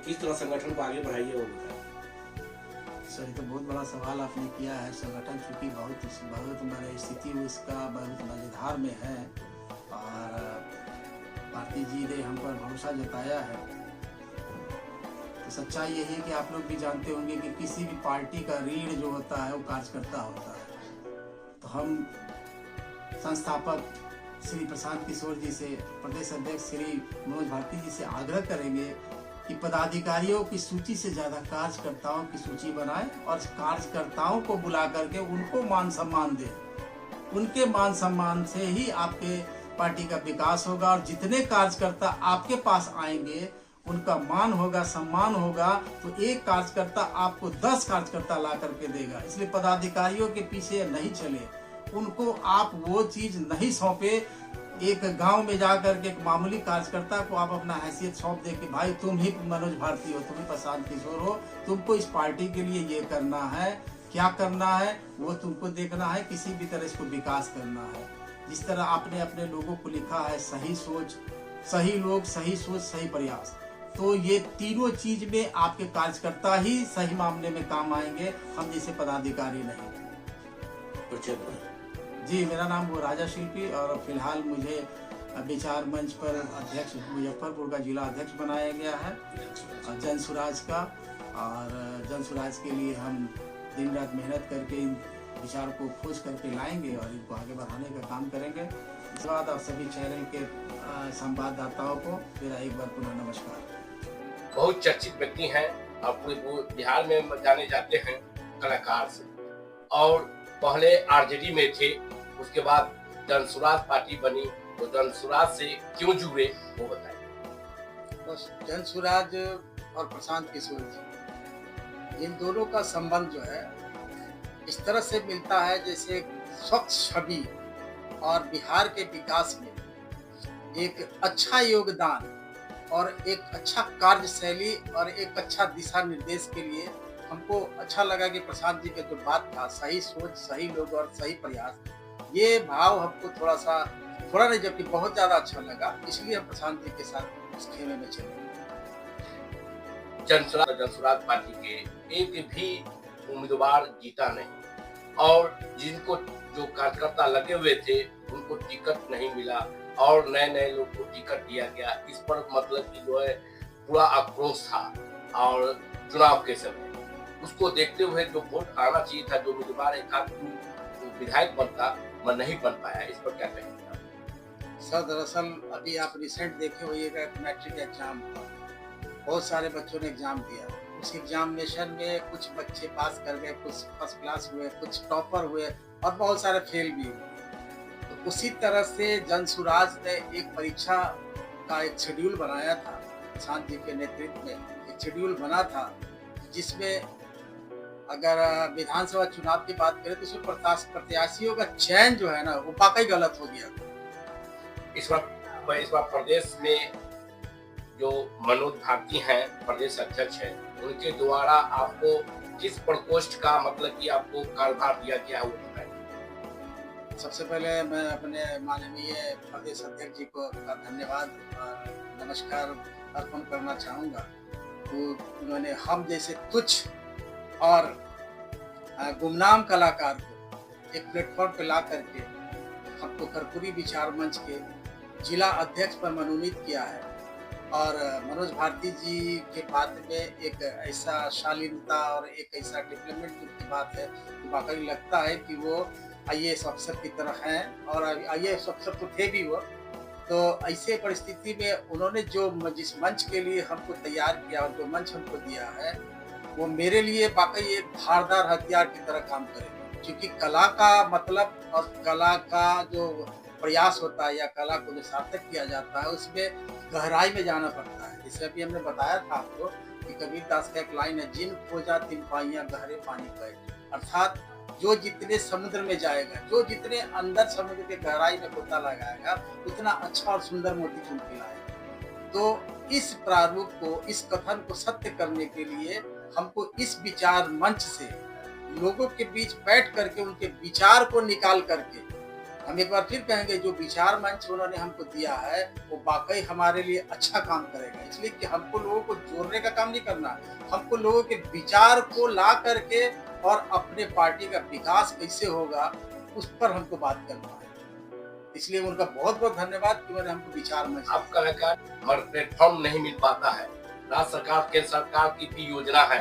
किस तरह संगठन को आगे बढ़ाइए वो बताएं। सर, ये तो बहुत बड़ा सवाल आपने किया है। संगठन चूँकि बहुत मैंने स्थिति उसका बहुत मजेदार में है और भारती जी ने हम पर भरोसा जताया है। तो सच्चाई यही है कि आप लोग भी जानते होंगे कि किसी भी पार्टी का रीढ़ जो होता है वो कार्यकर्ता होता है। तो हम संस्थापक श्री प्रशांत किशोर जी से, प्रदेश अध्यक्ष श्री मनोज भारती जी से आग्रह करेंगे कि पदाधिकारियों की सूची से ज़्यादा कार्यकर्ताओं की सूची बनाएं और कार्यकर्ताओं को बुला करके उनको मान सम्मान दें। उनके मान सम्मान से ही आपके पार्टी का विकास होगा और जितने कार्यकर्ता आपके पास आएंगे उनका मान होगा, सम्मान होगा। तो एक कार्यकर्ता आपको 10 कार्यकर्ता ला करके देगा। इसलिए पदाधिकारियों के पीछे नहीं चले, उनको आप वो चीज नहीं सौंपे। एक गांव में जाकर के एक मामूली कार्यकर्ता को आप अपना हैसियत सौंप दे कि भाई तुम ही मनोज भारती हो, तुम ही प्रशांत किशोर हो, तुमको इस पार्टी के लिए ये करना है, क्या करना है वो तुमको देखना है, किसी भी तरह इसको विकास करना है। जिस तरह आपने अपने लोगों को लिखा है, सही सोच, सही लोग, सही सोच, सही प्रयास, तो ये तीनों चीज में आपके कार्यकर्ता ही सही मामले में काम आएंगे, हम जैसे पदाधिकारी नहीं। जी, मेरा नाम वो राजा शिल्पी और फिलहाल मुझे विचार मंच पर अध्यक्ष मुजफ्फरपुर का जिला अध्यक्ष बनाया गया है जन सुराज का। और जन सुराज के लिए हम दिन रात मेहनत करके इन विचार को खोज करके लाएंगे और इनको आगे बढ़ाने का काम करेंगे। इसके बाद आप सभी चैनल के संवाददाताओं को मेरा एक बार पुनः नमस्कार। बहुत चर्चित व्यक्ति हैं और पूरे बिहार में जाने जाते हैं कलाकार से, और पहले आरजेडी में थे, उसके बाद जनसुराज पार्टी बनी, तो जनसुराज से क्यों जुड़े वो बताएं। बस जनसुराज और प्रशांत किशोर जी, इन दोनों का संबंध जो है इस तरह से मिलता है जैसे स्वच्छ छवि और बिहार के विकास में एक अच्छा योगदान और एक अच्छा कार्यशैली और एक अच्छा दिशा निर्देश के लिए हमको अच्छा लगा कि प्रशांत जी का जो बात था, सही सोच, सही लोग और सही प्रयास, ये भाव हमको थोड़ा नहीं जबकि बहुत ज्यादा अच्छा लगा। इसलिए हम प्रशांत जी के साथ इस खेमे में चले। जनसुराज पार्टी के एक भी उम्मीदवार जीता नहीं और जिनको जो कार्यकर्ता लगे हुए थे उनको टिकट नहीं मिला और नए लोग को टिकट दिया गया। इस पर मतलब कि जो है पूरा आक्रोश था और चुनाव के समय उसको देखते हुए जो वोट आना चाहिए था, जो उम्मीदवार एक विधायक बनता वह नहीं बन पाया। इस पर क्या कहेंगे आप? सर, दरअसल अभी आप रिसेंट देखे होइएगा, मैट्रिक एग्जाम हुआ, बहुत सारे बच्चों ने एग्जाम दिया। उस एग्जामिनेशन में कुछ बच्चे पास कर गए, कुछ फर्स्ट क्लास हुए, कुछ टॉपर हुए और बहुत सारे फेल भी हुए। तो उसी तरह से जनसुराज ने एक परीक्षा का एक शेड्यूल बनाया था, प्रशांत जी के नेतृत्व में एक शेड्यूल बना था, जिसमें अगर विधानसभा चुनाव की बात करें तो उसमें प्रत्याशियों का चयन जो है ना वो वाकई गलत हो गया। इस बार प्रदेश में जो मनोज भारती हैं, प्रदेश अध्यक्ष हैं, उनके द्वारा आपको किस प्रकोष्ठ का मतलब कि आपको कार्यभार दिया गया है वो बताएं। सबसे पहले मैं अपने माननीय प्रदेश अध्यक्ष जी को धन्यवाद और नमस्कार अर्पण करना चाहूँगा। तो उन्होंने हम जैसे तुच्छ और गुमनाम कलाकार को एक प्लेटफॉर्म पे ला करके हमको कर्पूरी विचार मंच के जिला अध्यक्ष पर मनोनीत किया है। और मनोज भारती जी के बात में एक ऐसा शालीनता और एक ऐसा डेवलपमेंट की बात है कि वाकई लगता है कि वो IAS अफसर की तरह हैं और IAS अफसर तो थे भी वो। तो ऐसे परिस्थिति में उन्होंने जो जिस मंच के लिए हमको तैयार किया और जो मंच हमको दिया है वो मेरे लिए वाकई एक धारदार हथियार की तरह काम करेगा। क्योंकि कला का मतलब और कला का जो प्रयास होता है या कला को जो सार्थक किया जाता है उसमें गहराई में जाना पड़ता है। जैसे अभी हमने बताया था आपको कि कबीर दास का एक लाइन है, जिन खोजा तिन पाइयां गहरे पानी पे। अर्थात जो जितने समुद्र में जाएगा, जो जितने अंदर समुद्र के गहराई में गोता लगाएगा, उतना अच्छा और सुंदर मोती चुन के लाएगा। तो इस प्रारूप को, इस कथन को सत्य करने के लिए हमको इस विचार मंच से लोगों के बीच बैठ करके उनके विचार को निकाल करके हम एक बार फिर कहेंगे जो विचार मंच उन्होंने हमको दिया है वो वाकई हमारे लिए अच्छा काम करेगा, इसलिए कि हमको लोगों को जोड़ने का काम नहीं करना, हमको लोगों के विचार को ला करके और अपने पार्टी का विकास कैसे होगा उस पर हमको बात करना है। इसलिए उनका बहुत बहुत धन्यवाद कि उन्होंने हमको विचार मंच आप कलाकार हर प्लेटफॉर्म नहीं मिल पाता है। राज्य सरकार, केंद्र सरकार की भी योजना है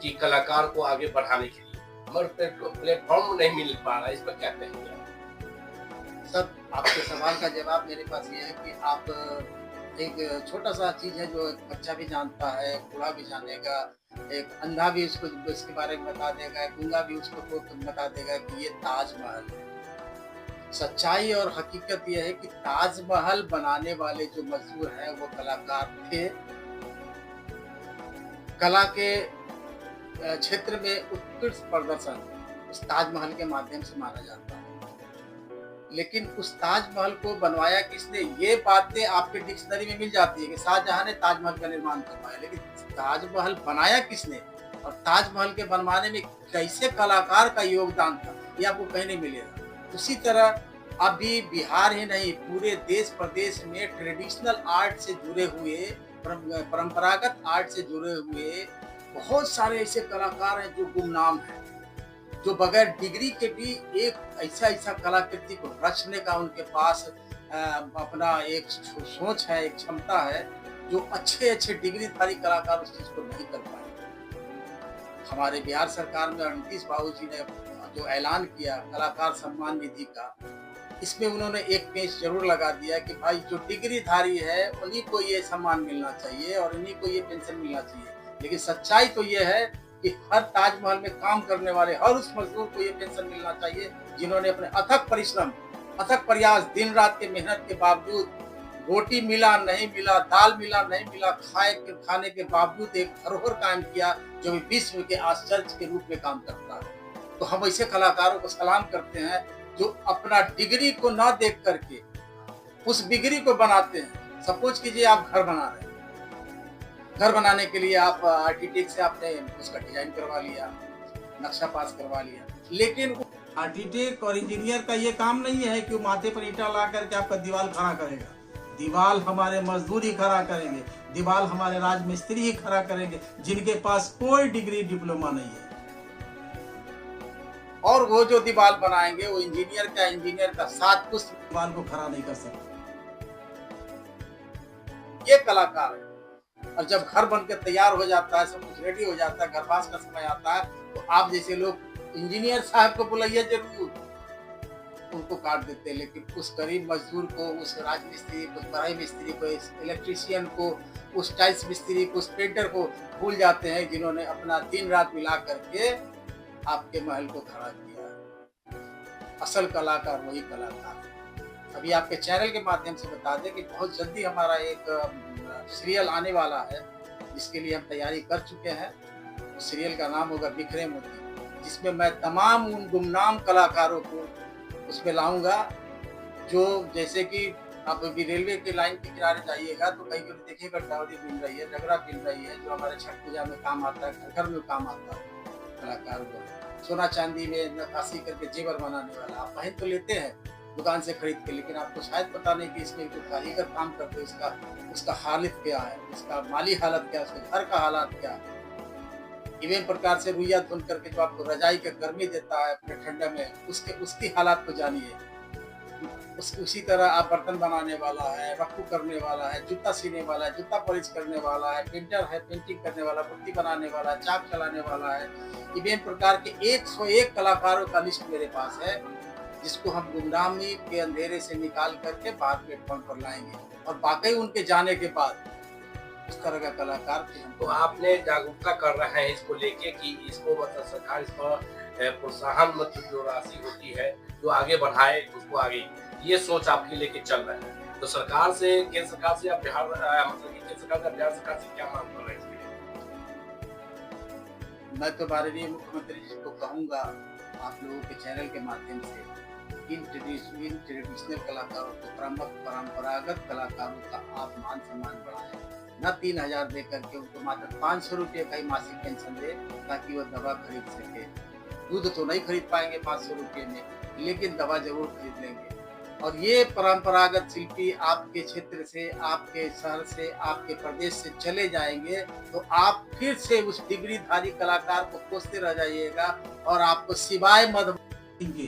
कि कलाकार को आगे बढ़ाने के लिए, मगर प्लेटफॉर्म नहीं मिल पा रहा है। इस पर क्या कहेंगे? सर, आपके सवाल का जवाब मेरे पास ये है कि आप एक छोटा सा चीज है जो बच्चा भी जानता है, बूढ़ा भी जानेगा, एक अंधा भी उसको इसके बारे में बता देगा, गूंगा भी उसको बता देगा कि ये ताजमहल है। सच्चाई और हकीकत यह है कि ताजमहल बनाने वाले जो मजदूर हैं वो कलाकार थे। कला के क्षेत्र में उत्कृष्ट प्रदर्शन उस ताजमहल के माध्यम से माना जाता है। लेकिन उस ताजमहल को बनवाया किसने, ये बातें आपके डिक्शनरी में मिल जाती है कि शाहजहां ने ताजमहल का निर्माण करवाया, लेकिन ताजमहल बनाया किसने और ताजमहल के बनवाने में कैसे कलाकार का योगदान था, ये आपको कहीं नहीं मिलेगा। उसी तरह अभी बिहार ही नहीं, पूरे देश प्रदेश में ट्रेडिशनल आर्ट से जुड़े हुए, परंपरागत आर्ट से जुड़े हुए बहुत सारे ऐसे कलाकार हैं जो गुमनाम हैं, जो बगैर डिग्री के भी एक ऐसा कलाकृति को रचने का उनके पास अपना एक सोच है, एक क्षमता है, जो अच्छे डिग्रीधारी कलाकार उस चीज को नहीं कर पाए। हमारे बिहार सरकार में नीतीश बाबू जी ने जो ऐलान किया कलाकार सम्मान निधि का, इसमें उन्होंने एक पेज जरूर लगा दिया कि भाई जो डिग्रीधारी है उन्हीं को ये सम्मान मिलना चाहिए और उन्हीं को ये पेंशन मिलना चाहिए। लेकिन सच्चाई तो ये है कि हर ताजमहल में काम करने वाले हर उस मजदूर को ये पेंशन मिलना चाहिए जिन्होंने अपने अथक परिश्रम, अथक प्रयास, दिन रात के मेहनत के बावजूद, रोटी मिला नहीं मिला, दाल मिला नहीं मिला, खाने के बावजूद एक धरोहर कायम किया जो विश्व के आश्चर्य के रूप में काम करता है। तो हम ऐसे कलाकारों को सलाम करते हैं जो अपना डिग्री को ना देख करके उस डिग्री को बनाते हैं। सपोज कीजिए आप घर बना रहे हैं, घर बनाने के लिए आप आर्किटेक्ट से आपने उसका डिजाइन करवा लिया, नक्शा पास करवा लिया, लेकिन आर्किटेक्ट और इंजीनियर का ये काम नहीं है कि वो माथे पर ईंटा ला करके आपका दीवार खड़ा करेगा। दीवार हमारे मजदूर ही खड़ा करेंगे, दीवार हमारे राजमिस्त्री ही खड़ा करेंगे जिनके पास कोई डिग्री डिप्लोमा नहीं है। और वो जो दीवार बनाएंगे वो इंजीनियर का साथ कुछ दीवार को खड़ा नहीं कर सकते। ये कलाकार है। और जब घर बनकर तैयार हो जाता है, सब कुछ रेडी हो जाता है, घरवास का समय आता है, तो आप जैसे लोग इंजीनियर साहब को बुलाइए जरूर, उनको काट देते हैं। लेकिन उस गरीब मजदूर को, उस राजमिस्त्री को, उस बढ़ई मिस्त्री को, इस इलेक्ट्रीशियन को, उस टाइल्स मिस्त्री को, उस पेंटर को भूल जाते हैं जिन्होंने अपना दिन रात मिला करके आपके महल को खड़ा किया है। असल कलाकार वही कलाकार है। अभी आपके चैनल के माध्यम से बता दें कि बहुत जल्दी हमारा एक सीरियल आने वाला है जिसके लिए हम तैयारी कर चुके हैं। उस सीरियल का नाम होगा बिखरे मोती, जिसमें मैं तमाम उन गुमनाम कलाकारों को उसमें लाऊंगा। जो जैसे कि आप अभी रेलवे के लाइन के किनारे जाइएगा तो कहीं कहीं देखिएगा टावरी मिल रही है, डगरा मिल रही है, जो हमारे छठ पूजा में काम आता है, घर में काम आता है। कलाकार को सोना चांदी में नक्काशी करके जेवर बनाने वाला आप पहन तो लेते हैं दुकान से खरीद के, लेकिन आपको शायद पता नहीं कि इसमें जो कारीगर काम करते हैं उसका हालत क्या है, उसका माली हालत क्या है, उसके घर का हालात क्या है। इवें प्रकार से रुइया धुन करके जो आपको रजाई के गर्मी देता है अपने ठंडा में, उसकी हालात को जानिए। उसी तरह आप बर्तन बनाने वाला है, रफ्फू करने वाला है, जूता सीने वाला है, जूता पॉलिश करने वाला है, पेंटर है, पेंटिंग करने वाला, पुट्टी बनाने वाला है, चाक चलाने वाला है। इवें प्रकार के 101 कलाकारों का लिस्ट मेरे पास है, जिसको हम गुमनामी के अंधेरे से निकाल करके बाहर प्लेटफॉर्म पर लाएंगे। और वाकई उनके जाने के बाद उस तरह का कलाकार थे। तो आपने जागरूकता कर रहे हैं इसको लेके कि इसको मतलब सरकार इस पर प्रोत्साहन मतलब जो राशि होती है जो आगे बढ़ाए उसको आगे, ये सोच आपके लेके चल रहे हैं। तो सरकार से, केंद्र सरकार से, बिहार मतलब कि केंद्र सरकार का बिहार सरकार से क्या मांग कर रहे हैं इसके लिए? मैं तो माननीय मुख्यमंत्री जी को कहूँगा आप लोगों के चैनल के माध्यम से इन ट्रेडिशनल कलाकारों को, परंपरागत कलाकारों का आप मान सम्मान बढ़ाएं। न 3000 दे करके उनको मात्र 500 रुपये का ही मासिक पेंशन दे, ताकि वो दवा खरीद सके। दूध तो नहीं खरीद पाएंगे 500 रुपये में, लेकिन दवा जरूर खरीद लेंगे। और ये परंपरागत शिल्पी आपके क्षेत्र से, आपके शहर से, आपके प्रदेश से चले जाएंगे तो आप फिर से उस डिग्रीधारी कलाकार को खोजते रह जाइएगा और आपको सिवाय मधुबनी के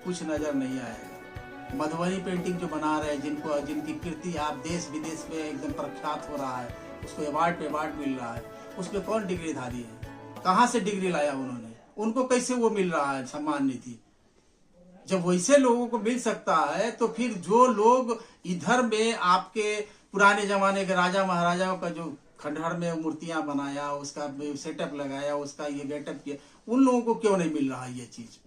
कुछ नजर नहीं आएगा। मधुबनी पेंटिंग जो बना रहे हैं, जिनकी कीर्ति आप देश विदेश में एकदम प्रख्यात हो रहा है, उसको अवार्ड पे अवार्ड मिल रहा है, उसमें कौन डिग्रीधारी है? कहाँ से डिग्री लाया उन्होंने? उनको कैसे वो मिल रहा है सम्मान निधि? जब वैसे लोगों को मिल सकता है तो फिर जो लोग इधर में आपके पुराने जमाने के राजा महाराजाओं का जो खंडहर में मूर्तियां बनाया, उसका सेटअप लगाया, उसका ये गेटअप किया, उन लोगों को क्यों नहीं मिल रहा है ये चीज?